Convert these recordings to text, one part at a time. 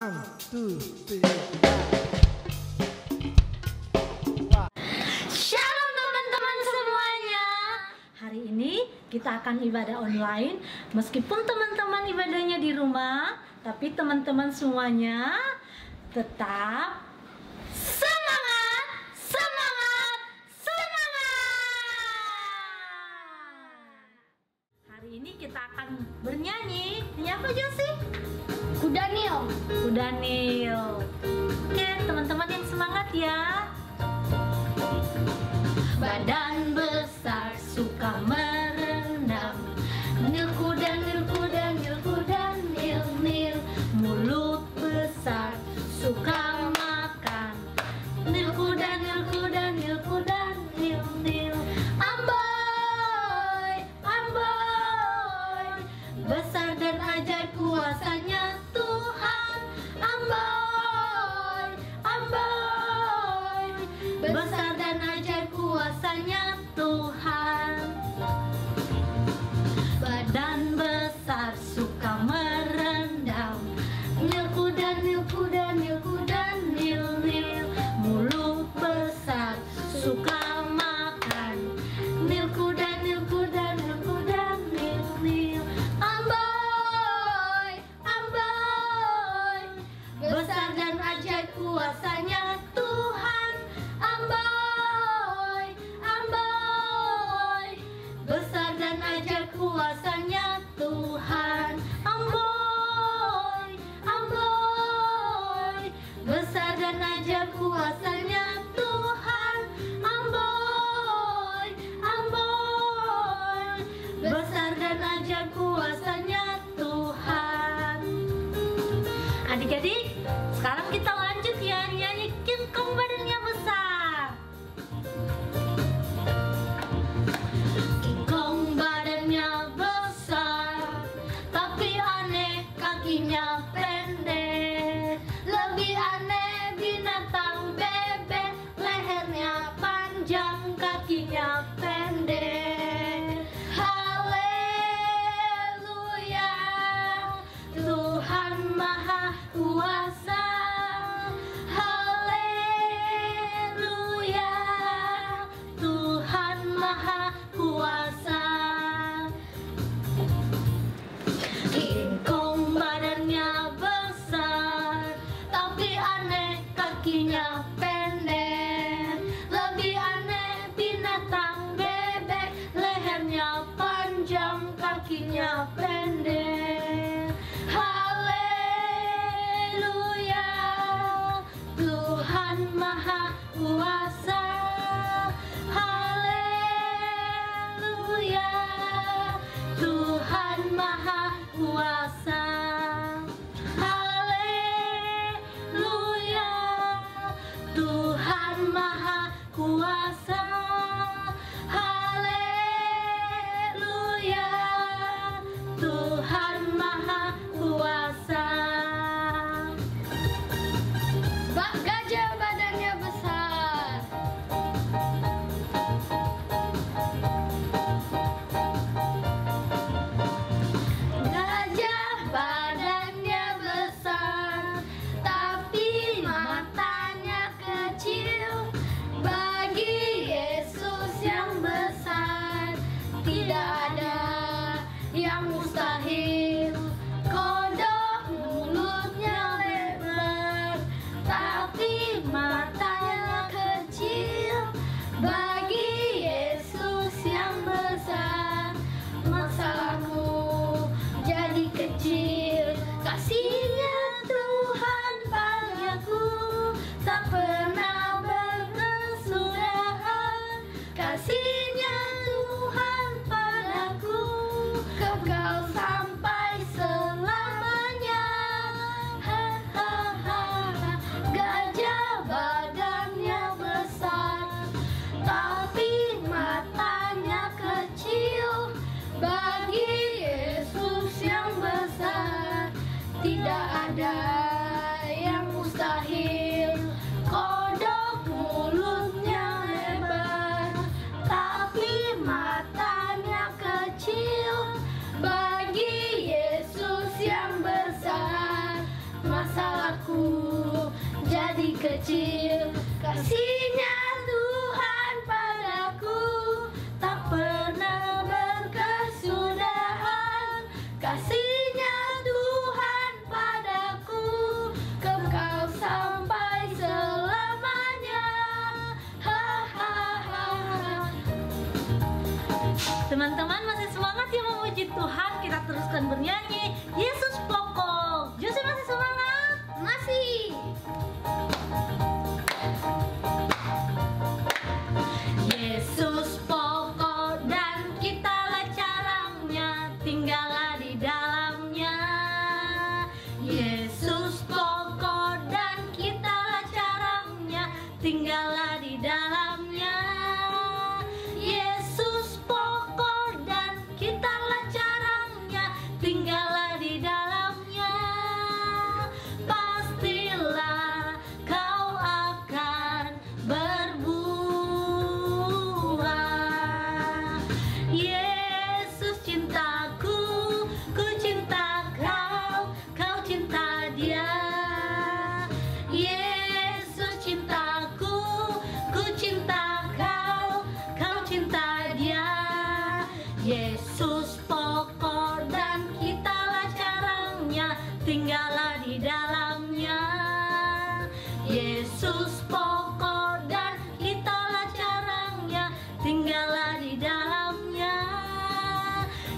1, 2, 3, 4. Shalom teman-teman semuanya. Hari ini kita akan ibadah online. Meskipun teman-teman ibadahnya di rumah, tapi teman-teman semuanya tetap semangat, semangat, semangat. Hari ini kita akan bernyanyi. Nyanyi apa Josie? Kuda Nil. Kuda Nil. Oke, teman-teman yang semangat ya. Badan besar suka merendam. Nil kuda, nil kuda, nil kuda, nil nil. Mulut besar suka makan. Nil kuda, nil kuda, nil kuda, nil nil. Amboy, amboy. Besar dan ajaib kuasanya Tuhan. Amboy, amboy. Besar dan ajaib kuasanya Tuhan. Badan besar suka merendam. Nil kuda, nil kuda, nil kuda, nil nil. Mulut besar suka makan. Nil kuda, nil kuda, nil kuda, nil nil. Amboy, amboy. Besar dan ajaib kuasanya Tuhan. Amboy, amboy. Besar dan ajaib kuasanya Tuhan. Amboy, amboy. Besar dan ajaib kuasanya Tuhan. Amboy, amboy. Besar dan ajaib kuasanya Tuhan. Adik-adik, sekarang kita lanjut ya, nyanyi King Kong badannya besar. King Kong badannya besar, tapi aneh kakinya pendek. Lebih aneh binatang bebek, lehernya panjang, kakinya pendek. Haleluya, Tuhan Maha Kuasa. Haleluya, Tuhan Maha Kuasa. King Kong badannya besar, tapi aneh kakinya pendek. Lebih aneh binatang bebek, lehernya panjang, kakinya pendek. Haleluya, Tuhan Maha Kuasa. Haleluya, Tuhan Maha Kuasa. Haleluya, Tuhan Maha Kuasa. Haleluya, Tuhan Maha Kuasa. Gajah badannya besar. cintaku jadi kecil. Kasihnya Tuhan padaku tak pernah berkesudahan. Kasihnya Tuhan padaku kekal sampai selamanya. Hahaha. Teman-teman masih semangat ya memuji Tuhan? Kita teruskan bernyanyi Yesus pokok. Josie masih semangat? Masih. Yesus pokok dan kitalah carangnya, tinggallah di dalamnya. Yesus pokok dan kitalah carangnya, tinggallah di dalamnya. Yesus pokok dan kitalah carangnya, tinggallah di dalamnya. Pastilah kau akan berbuah. Yesus cintaku, ku cinta kau, kau cinta dia. Yesus cintaku, ku cinta kau, kau cinta dia. Yesus pokok dan kitalah carangnya, tinggallah di dalamnya. Yesus pokok dan kitalah carangnya, tinggallah di dalamnya.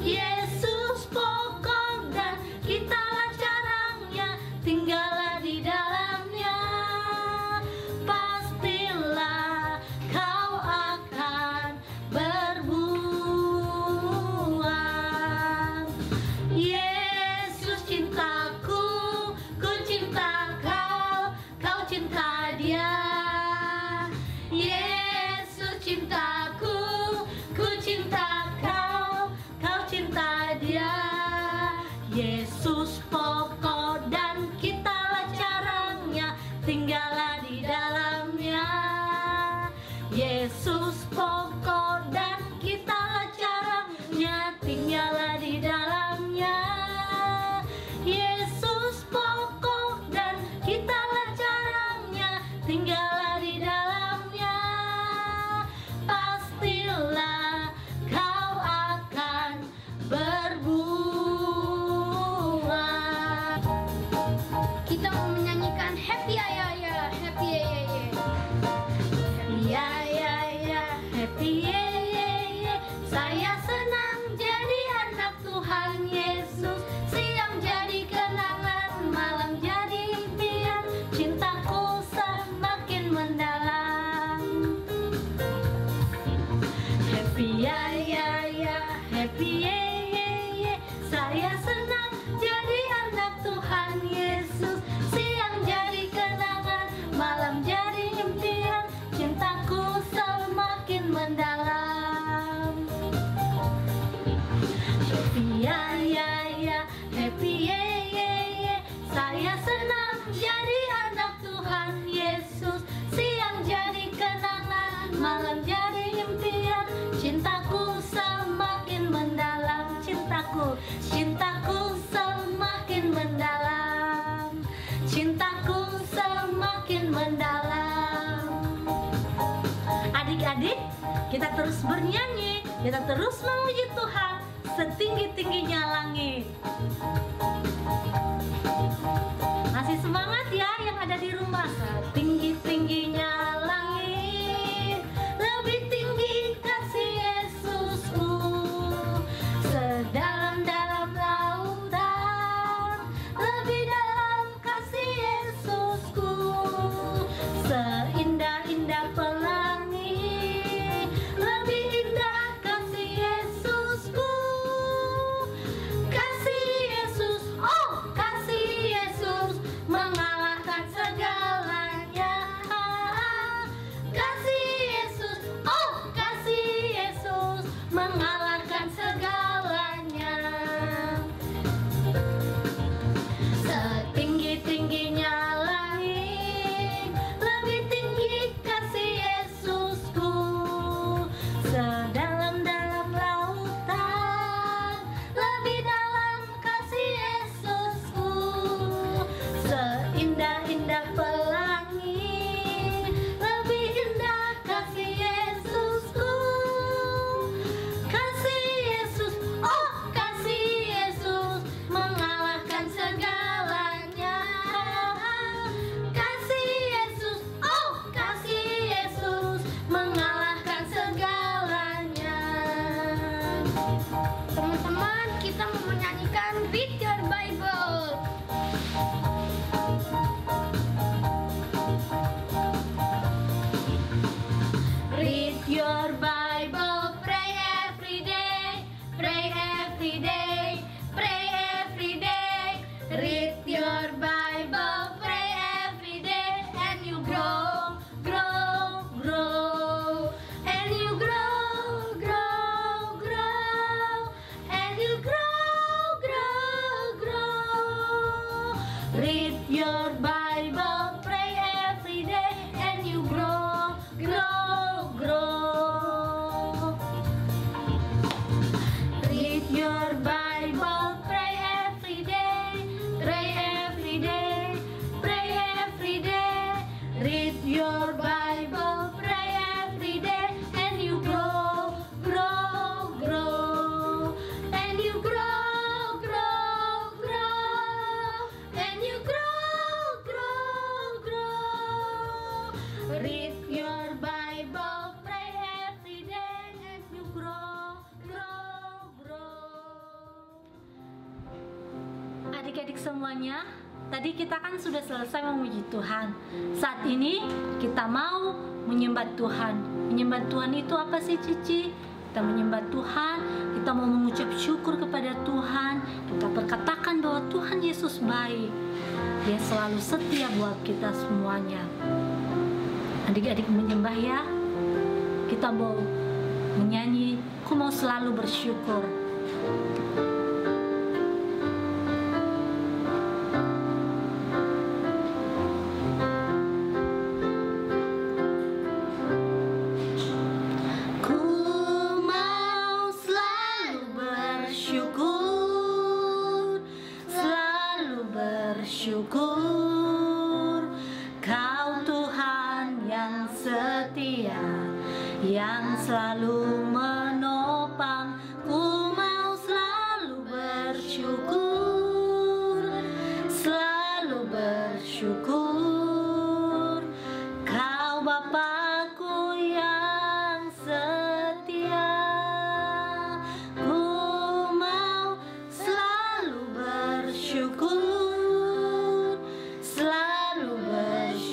Yesus pokok dan kitalah carangnya, tinggallah di dalamnya. Pastilah kau akan berbuah. Yesus cintaku, ku cinta kau, kau cinta dia. Yesus cintaku, ku cinta kau, kau cinta dia. Yesus pokok dan kitalah carangnya, tinggallah di dalamnya. Yesus pokok dan kitalah carangnya, tinggallah di dalamnya. Yesus pokok dan kitalah carangnya, tinggallah di dalamnya. Pastilah kau akan berbuah. Kita mau menyanyikan Happy ya ya ya, Happy ya ya ya. Ya ya ya, happy ye ye ye. Saya senang jadi anak Tuhan Yesus. Siang jadi kenangan, malam jadi impian. Cintaku semakin mendalam. Happy ya ya ya, happy ye ye ye. Saya senang jadi anak Tuhan Yesus. Siang jadi kenangan, malam jadi impian. Cintaku semakin mendalam. Happy ya ya ya, happy ye ye ye. Saya senang jadi anak Tuhan Yesus. Siang jadi kenangan, malam jadi impian. Cintaku semakin mendalam. Cintaku, cintaku semakin mendalam. Cintaku semakin mendalam. Adik-adik, kita terus bernyanyi, kita terus memuji Tuhan setinggi-tingginya langit. Masih semangat ya yang ada di rumah. Setinggi-tingginya langit, lebih tinggi kasih Yesusku. Sedalam-dalam lautan, lebih dalam kasih Yesusku. Seindah-indah pelangi, lebih indah kasih Yesusku. Kasih Yesus, oh kasih Yesus mengalahkan segalanya. semuanya, tadi kita kan sudah selesai memuji Tuhan. Saat ini kita mau menyembah Tuhan. Menyembah Tuhan itu apa sih, Cici? Kita menyembah Tuhan, kita mau mengucap syukur kepada Tuhan. Kita berkatakan bahwa Tuhan Yesus baik. Dia selalu setia buat kita semuanya. Adik-adik menyembah ya. Kita mau menyanyi, aku mau selalu bersyukur. Syukur Kau Tuhan yang setia, yang selalu menopang. Ku mau selalu bersyukur, selalu bersyukur. Kau Bapakku yang setia, ku mau selalu bersyukur,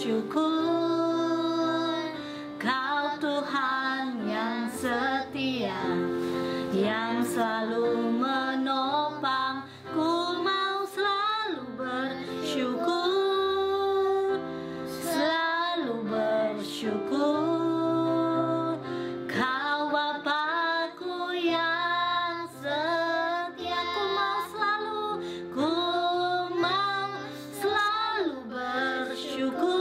syukur. Kau Tuhan yang setia, yang selalu menopang. Ku mau selalu bersyukur, selalu bersyukur. Kau Bapakku yang setia, ku mau selalu bersyukur,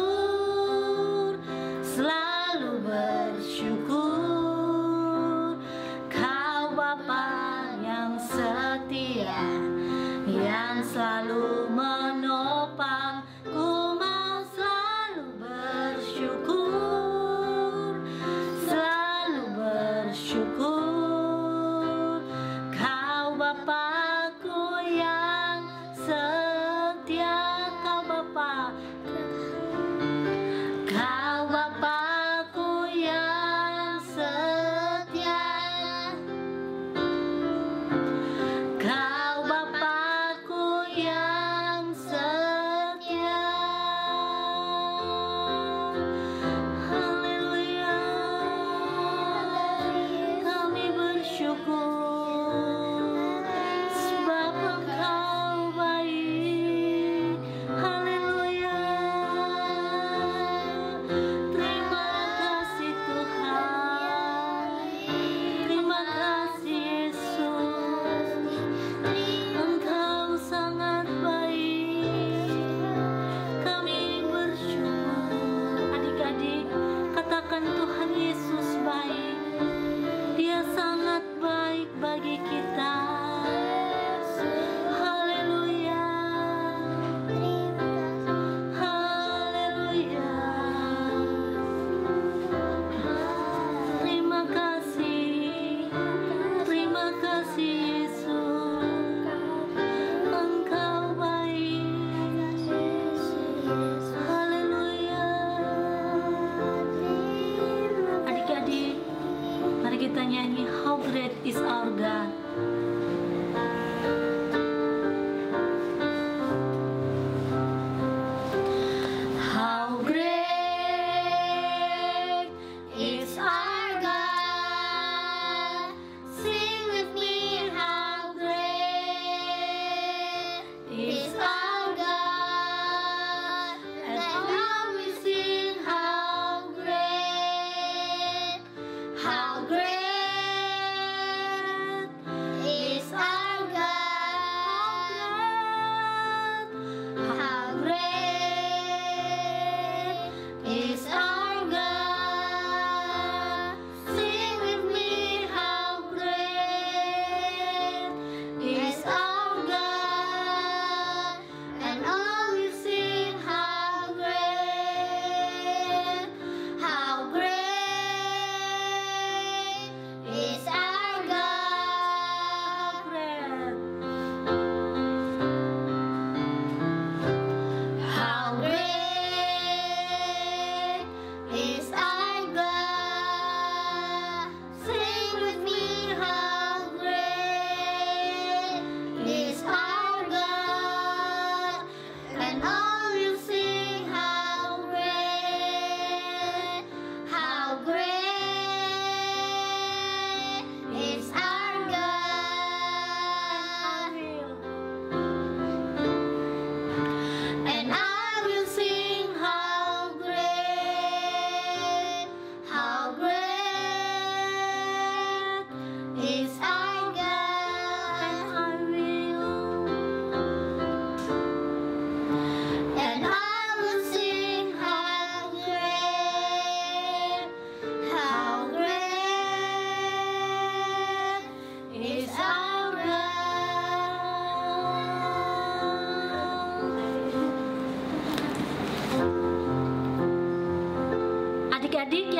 selalu bersyukur. Kau Bapa yang setia, yang selalu menopang. Ku mau selalu bersyukur, selalu bersyukur. Kau Bapakku yang setia, Kau Bapa, Kau Bapakku yang setia, Kau Bapakku yang setia. Haleluya, kami bersyukur sebab Engkau baik. Haleluya.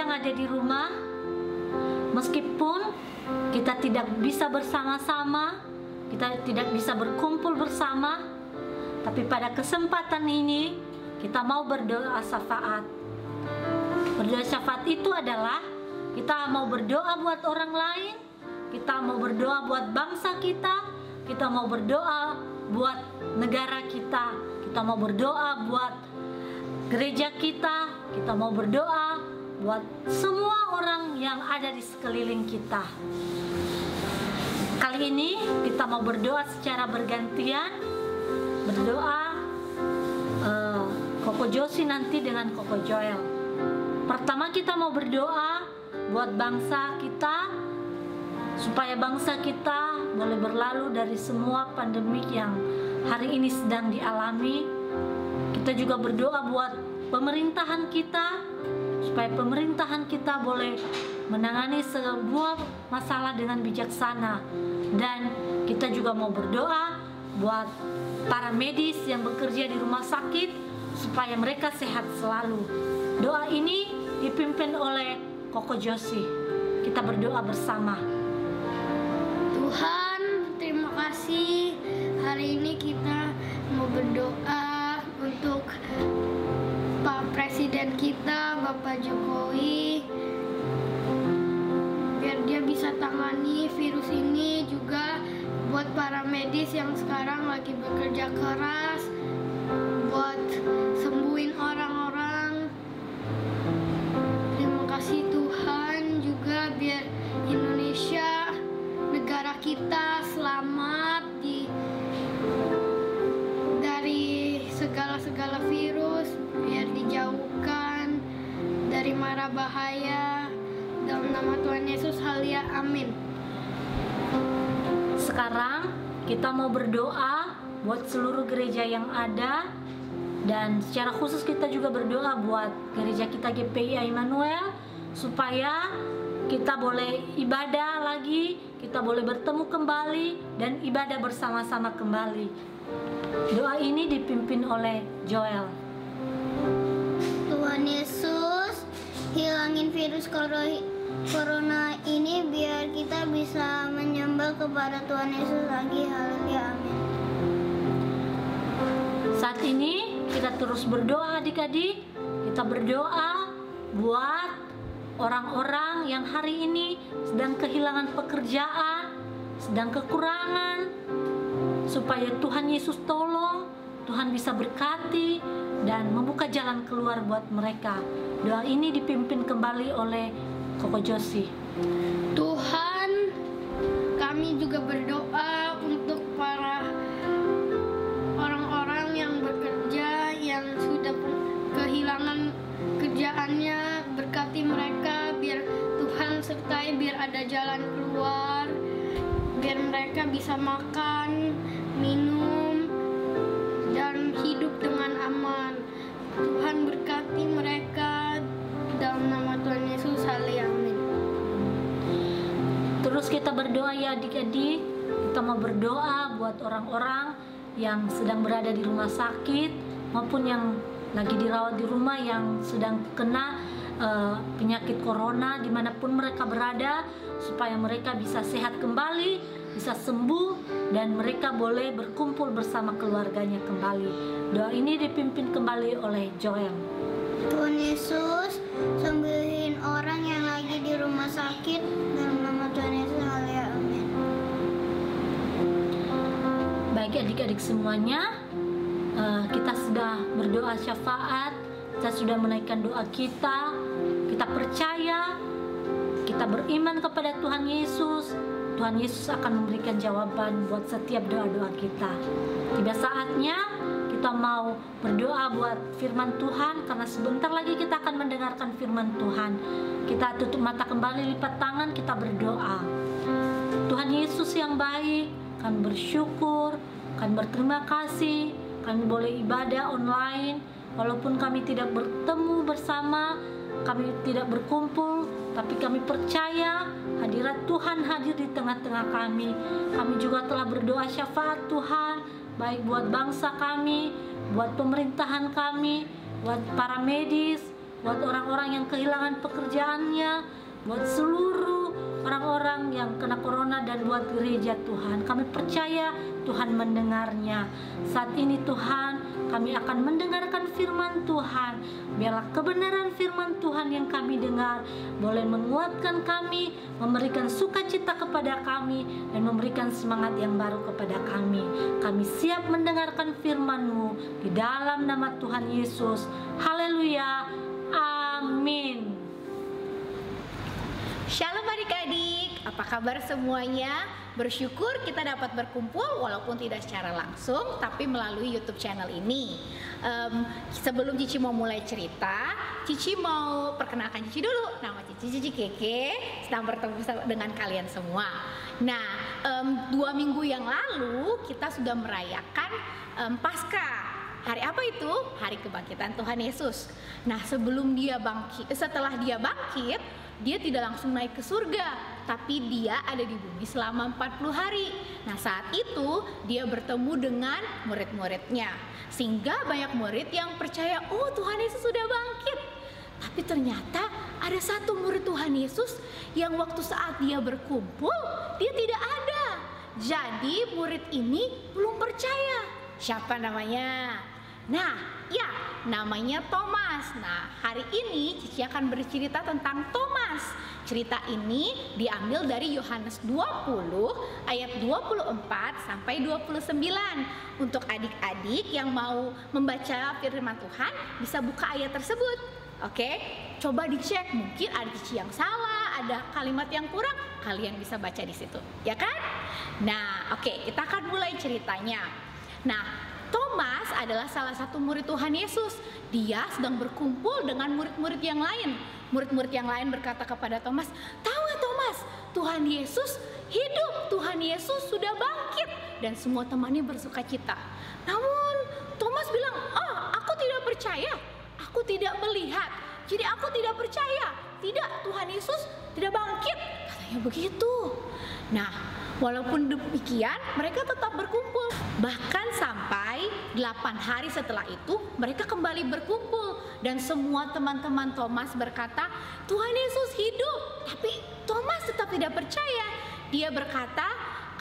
yang ada di rumah, meskipun kita tidak bisa bersama-sama, kita tidak bisa berkumpul bersama, tapi pada kesempatan ini kita mau berdoa syafaat. Berdoa syafaat itu adalah kita mau berdoa buat orang lain, kita mau berdoa buat bangsa kita mau berdoa buat negara kita mau berdoa buat gereja kita mau berdoa buat semua orang yang ada di sekeliling kita. Kali ini kita mau berdoa secara bergantian, berdoa Koko Josie nanti dengan Koko Joel. Pertama kita mau berdoa buat bangsa kita, supaya bangsa kita boleh berlalu dari semua pandemik yang hari ini sedang dialami. Kita juga berdoa buat pemerintahan kita, supaya pemerintahan kita boleh menangani sebuah masalah dengan bijaksana. Dan kita juga mau berdoa buat para medis yang bekerja di rumah sakit, supaya mereka sehat selalu. Doa ini dipimpin oleh Koko Josie. Kita berdoa bersama. Tuhan, terima kasih. Hari ini kita mau berdoa untuk Pak Presiden kita, Bapak Jokowi, biar dia bisa tangani virus ini. Juga buat para medis yang sekarang lagi bekerja keras buat sembuhin orang-orang. Terima kasih Tuhan, juga biar Indonesia, negara kita selamat dari segala virus, biar dijauhkan dari mara bahaya. Dalam nama Tuhan Yesus, halia, amin. Sekarang kita mau berdoa buat seluruh gereja yang ada, dan secara khusus kita juga berdoa buat gereja kita GPI Immanuel, supaya kita boleh ibadah lagi, kita boleh bertemu kembali dan ibadah bersama-sama kembali. Doa ini dipimpin oleh Joel. Tuhan Yesus, hilangin virus corona ini biar kita bisa menyembah kepada Tuhan Yesus lagi. Haleluya, amin. Saat ini kita terus berdoa adik-adik. Kita berdoa buat orang-orang yang hari ini sedang kehilangan pekerjaan, sedang kekurangan, supaya Tuhan Yesus tolong, Tuhan bisa berkati dan membuka jalan keluar buat mereka. Doa ini dipimpin kembali oleh Koko Josie. Tuhan, kami juga berdoa untuk para orang-orang yang bekerja, yang sudah kehilangan kerjaannya. Berkati mereka, biar Tuhan sertai, biar ada jalan keluar, biar mereka bisa makan, minum, dan hidup dengan aman. Tuhan berkati mereka, dalam nama Tuhan Yesus, haleluya, amin. Terus kita berdoa ya adik-adik. Kita mau berdoa buat orang-orang yang sedang berada di rumah sakit, maupun yang lagi dirawat di rumah, yang sedang kena penyakit corona, dimanapun mereka berada, supaya mereka bisa sehat kembali, bisa sembuh, dan mereka boleh berkumpul bersama keluarganya kembali. Doa ini dipimpin kembali oleh Joel. Tuhan Yesus, sembuhin orang yang lagi di rumah sakit, dalam nama Tuhan Yesus, haleluya, amin. Baik adik-adik semuanya, kita sudah berdoa syafaat, kita sudah menaikkan doa kita percaya, kita beriman kepada Tuhan Yesus. Tuhan Yesus akan memberikan jawaban buat setiap doa-doa kita. Tiba saatnya kita mau berdoa buat firman Tuhan, karena sebentar lagi kita akan mendengarkan firman Tuhan. Kita tutup mata kembali, lipat tangan, kita berdoa. Tuhan Yesus yang baik, kami bersyukur, kami berterima kasih, kami boleh ibadah online, walaupun kami tidak bertemu bersama, kami tidak berkumpul, tapi kami percaya hadirat Tuhan hadir di tengah-tengah kami. Kami juga telah berdoa syafaat Tuhan, baik buat bangsa kami, buat pemerintahan kami, buat para medis, buat orang-orang yang kehilangan pekerjaannya, buat seluruh orang-orang yang kena corona, dan buat gereja Tuhan. Kami percaya Tuhan mendengarnya. Saat ini Tuhan, kami akan mendengarkan firman Tuhan. Biarlah kebenaran firman Tuhan yang kami dengar boleh menguatkan kami, memberikan sukacita kepada kami, dan memberikan semangat yang baru kepada kami. Kami siap mendengarkan firman-Mu di dalam nama Tuhan Yesus. Haleluya. Amin. Shalom adik-adik, apa kabar semuanya? Bersyukur kita dapat berkumpul walaupun tidak secara langsung, tapi melalui YouTube channel ini. Sebelum Cici mau mulai cerita, Cici mau perkenalkan Cici dulu. Nama Cici Keke, sedang bertemu dengan kalian semua. Nah, 2 minggu yang lalu kita sudah merayakan Paskah. Hari apa itu? Hari kebangkitan Tuhan Yesus. Nah, setelah dia bangkit, dia tidak langsung naik ke surga, tapi dia ada di bumi selama 40 hari. Nah, saat itu dia bertemu dengan murid-muridnya, sehingga banyak murid yang percaya, oh Tuhan Yesus sudah bangkit. Tapi ternyata ada satu murid Tuhan Yesus yang waktu saat dia berkumpul, dia tidak ada. Jadi murid ini belum percaya. Siapa namanya? Nah, ya, namanya Thomas. Nah, hari ini Cici akan bercerita tentang Thomas. Cerita ini diambil dari Yohanes 20 ayat 24 sampai 29. Untuk adik-adik yang mau membaca firman Tuhan, bisa buka ayat tersebut. Oke, coba dicek, mungkin ada Cici yang salah, ada kalimat yang kurang, kalian bisa baca di situ, ya kan? Nah, oke, kita akan mulai ceritanya. Nah, Thomas adalah salah satu murid Tuhan Yesus. Dia sedang berkumpul dengan murid-murid yang lain. Murid-murid yang lain berkata kepada Thomas, "Tahu nggak Thomas, Tuhan Yesus hidup, Tuhan Yesus sudah bangkit." Dan semua temannya bersuka cita. Namun Thomas bilang, "Oh, aku tidak percaya, aku tidak melihat, jadi aku tidak percaya. Tidak, Tuhan Yesus tidak bangkit," katanya begitu. Nah, walaupun demikian, mereka tetap berkumpul. Bahkan sampai 8 hari setelah itu, mereka kembali berkumpul. Dan semua teman-teman Thomas berkata, Tuhan Yesus hidup. Tapi Thomas tetap tidak percaya. Dia berkata,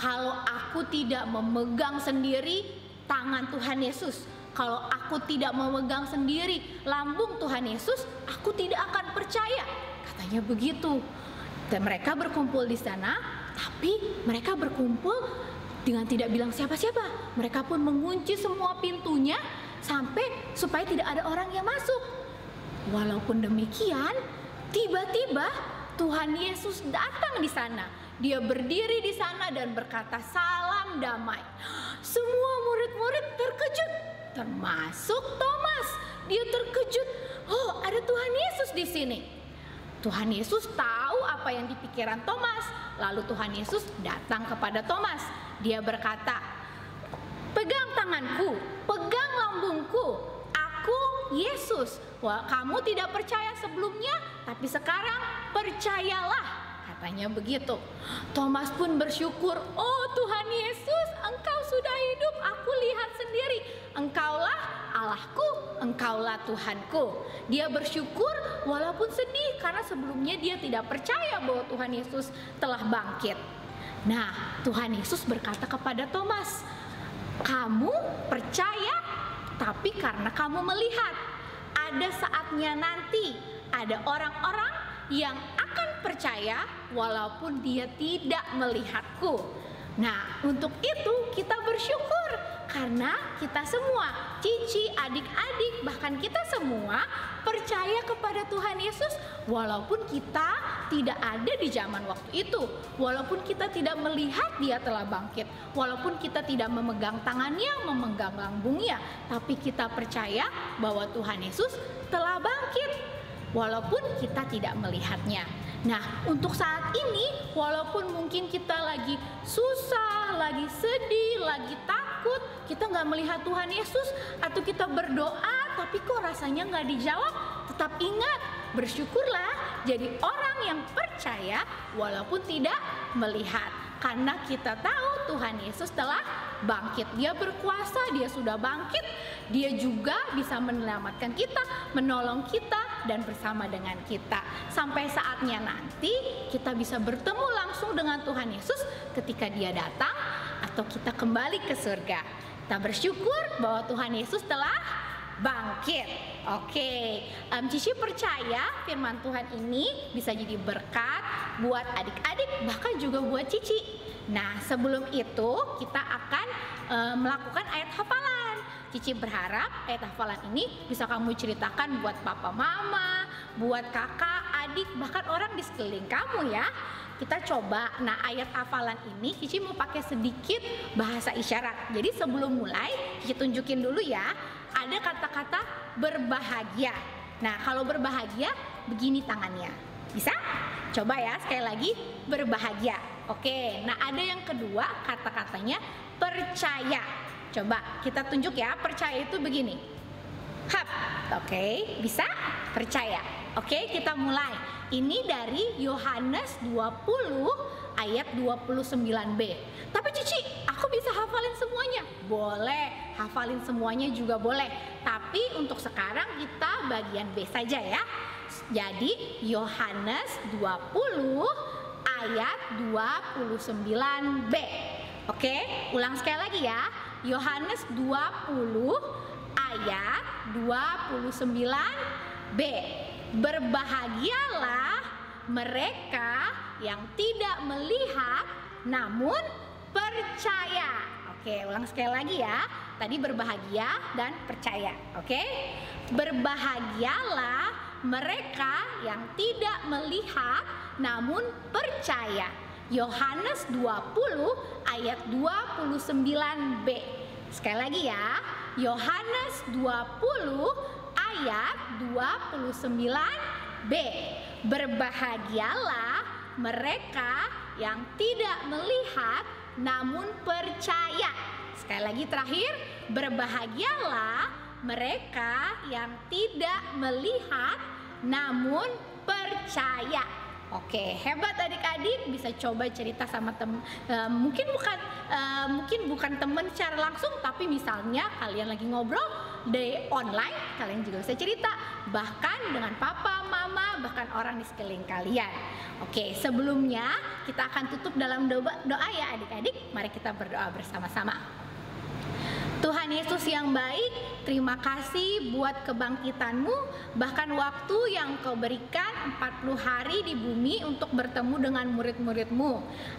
kalau aku tidak memegang sendiri tangan Tuhan Yesus, kalau aku tidak memegang sendiri lambung Tuhan Yesus, aku tidak akan percaya. Katanya begitu. Dan mereka berkumpul di sana, tapi mereka berkumpul dengan tidak bilang siapa-siapa. Mereka pun mengunci semua pintunya supaya tidak ada orang yang masuk. Walaupun demikian, tiba-tiba Tuhan Yesus datang di sana. Dia berdiri di sana dan berkata, "Salam damai." Semua murid-murid terkejut, termasuk Thomas. Dia terkejut. Oh, ada Tuhan Yesus di sini. Tuhan Yesus tahu apa yang di pikiran Thomas. Lalu Tuhan Yesus datang kepada Thomas. Dia berkata, "Pegang tanganku, pegang lambungku. Aku Yesus. Wah, kamu tidak percaya sebelumnya, tapi sekarang percayalah." Katanya begitu. Thomas pun bersyukur. "Oh Tuhan Yesus, Engkau sudah hidup. Aku lihat sendiri. Engkaulah Allahku, Engkaulah Tuhanku." Dia bersyukur walaupun sedih karena sebelumnya dia tidak percaya bahwa Tuhan Yesus telah bangkit. Nah, Tuhan Yesus berkata kepada Thomas, "Kamu percaya, tapi karena kamu melihat. Ada saatnya nanti ada orang-orang yang akan percaya walaupun dia tidak melihatku." Nah, untuk itu kita bersyukur karena kita semua, Cici, adik-adik, bahkan kita semua percaya kepada Tuhan Yesus walaupun kita tidak ada di zaman waktu itu, walaupun kita tidak melihat dia telah bangkit, walaupun kita tidak memegang tangannya, memegang lambungnya, tapi kita percaya bahwa Tuhan Yesus telah bangkit walaupun kita tidak melihatnya. Nah, untuk saat ini, walaupun mungkin kita lagi susah, lagi sedih, lagi takut, kita nggak melihat Tuhan Yesus, atau kita berdoa tapi kok rasanya nggak dijawab, tetap ingat, bersyukurlah jadi orang yang percaya walaupun tidak melihat. Karena kita tahu Tuhan Yesus telah bangkit. Dia berkuasa, dia sudah bangkit. Dia juga bisa menyelamatkan kita, menolong kita, dan bersama dengan kita. Sampai saatnya nanti kita bisa bertemu langsung dengan Tuhan Yesus ketika dia datang atau kita kembali ke surga. Kita bersyukur bahwa Tuhan Yesus telah bangkit. Oke, Cici percaya firman Tuhan ini bisa jadi berkat buat adik-adik, bahkan juga buat Cici. Nah, sebelum itu kita akan melakukan ayat hafalan. Cici berharap ayat hafalan ini bisa kamu ceritakan buat papa mama, buat kakak, adik, bahkan orang di sekeliling kamu ya. Kita coba. Nah, ayat hafalan ini Cici mau pakai sedikit bahasa isyarat. Jadi sebelum mulai, Cici tunjukin dulu ya. Ada kata-kata berbahagia. Nah, kalau berbahagia begini tangannya. Bisa? Coba ya, sekali lagi, berbahagia. Oke, nah ada yang kedua kata-katanya percaya. Coba kita tunjuk ya, percaya itu begini. Hap. Oke, bisa? Percaya. Oke, kita mulai. Ini dari Yohanes 20 ayat 29b. Tapi Cici, aku bisa hafalin semuanya. Boleh, hafalin semuanya juga boleh. Tapi untuk sekarang kita bagian B saja ya. Jadi Yohanes 20 ayat 29b. Oke, ulang sekali lagi ya. Yohanes 20 ayat 29b. Berbahagialah mereka yang tidak melihat namun percaya. Oke, ulang sekali lagi ya. Tadi berbahagia dan percaya. Oke, berbahagialah mereka yang tidak melihat namun percaya. Yohanes 20 ayat 29b. Sekali lagi ya. Yohanes 20 ayat 29b. Berbahagialah mereka yang tidak melihat namun percaya. Sekali lagi terakhir, berbahagialah mereka yang tidak melihat namun percaya. Oke, hebat adik-adik, bisa coba cerita sama temen. Mungkin bukan temen secara langsung, tapi misalnya kalian lagi ngobrol di online, kalian juga bisa cerita. Bahkan dengan papa, mama, bahkan orang di sekeliling kalian. Oke, sebelumnya kita akan tutup dalam doa ya adik-adik. Mari kita berdoa bersama-sama. Tuhan Yesus yang baik, terima kasih buat kebangkitan-Mu, bahkan waktu yang Kau berikan 40 hari di bumi untuk bertemu dengan murid-murid-Mu.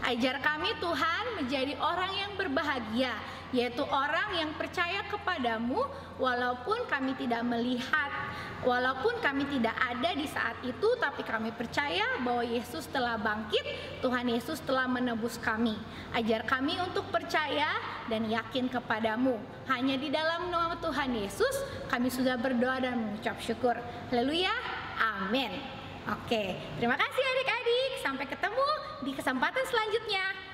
Ajar kami Tuhan menjadi orang yang berbahagia, yaitu orang yang percaya kepadamu walaupun kami tidak melihat, walaupun kami tidak ada di saat itu, tapi kami percaya bahwa Yesus telah bangkit, Tuhan Yesus telah menebus kami. Ajar kami untuk percaya dan yakin kepadamu. Hanya di dalam nama Tuhan Yesus kami sudah berdoa dan mengucap syukur. Haleluya, amin. Oke, terima kasih adik-adik. Sampai ketemu di kesempatan selanjutnya.